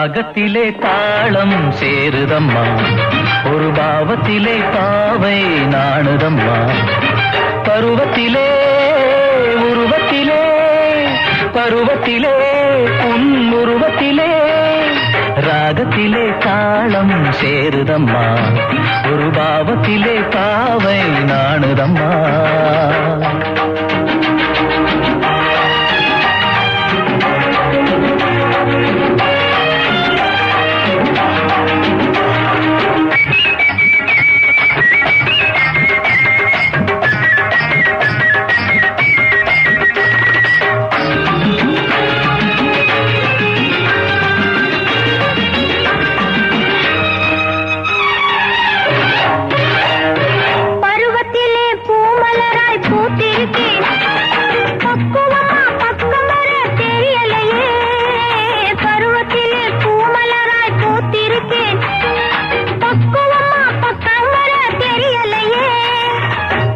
ராகத்திலே தாளம் சேருதம்மா, ஒரு பாவத்திலே பாவை நாணுதம்மா. பருவத்திலே உருவத்திலே, பருவத்திலே உன் உருவத்திலே, ராகத்திலே தாளம் சேருதம்மா, ஒரு பாவத்திலே பாவை நாணுதம்மா.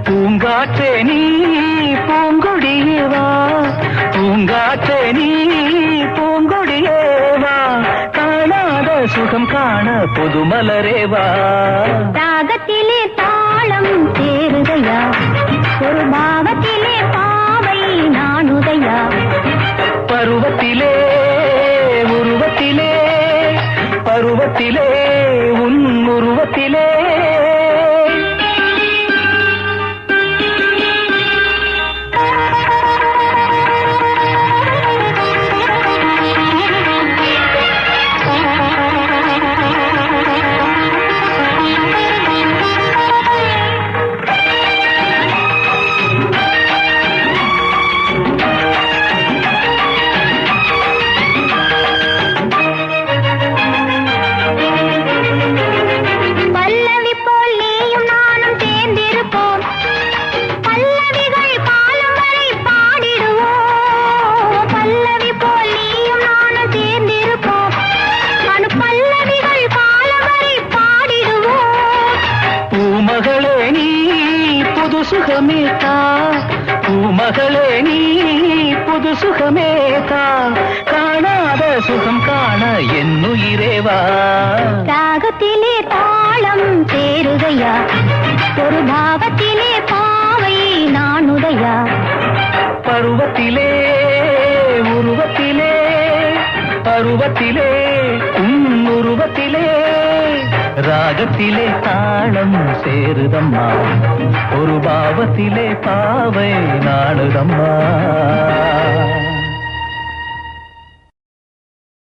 பூங்காற்றே நீ பூங்கொடியேவா, பூங்காற்றே நீ பூங்கொடியேவா, காணாத சுகம் காண புதுமலரேவா. ராகத்திலே தாளம் சேருதையா, ஒரு பாவத்திலே பாவை நாணுதையா. பருவத்திலே உருவத்திலே, பருவத்திலே உன் உருவத்திலே, சுகமேதா பூமகளே நீ புது சுகமேதா, காணாத சுகம் காண என்னுயிரேவா. ராகத்திலே தாளம் சேருதையா, ஒரு பாவத்திலே பாவை நாணுதையா. பருவத்திலே உருவத்திலே, பருவத்திலே உன் உருவத்திலே, ராகத்திலே தாளம் சேருதம்மா, ஒரு பாவத்திலே பாவை நாடுதம்மா.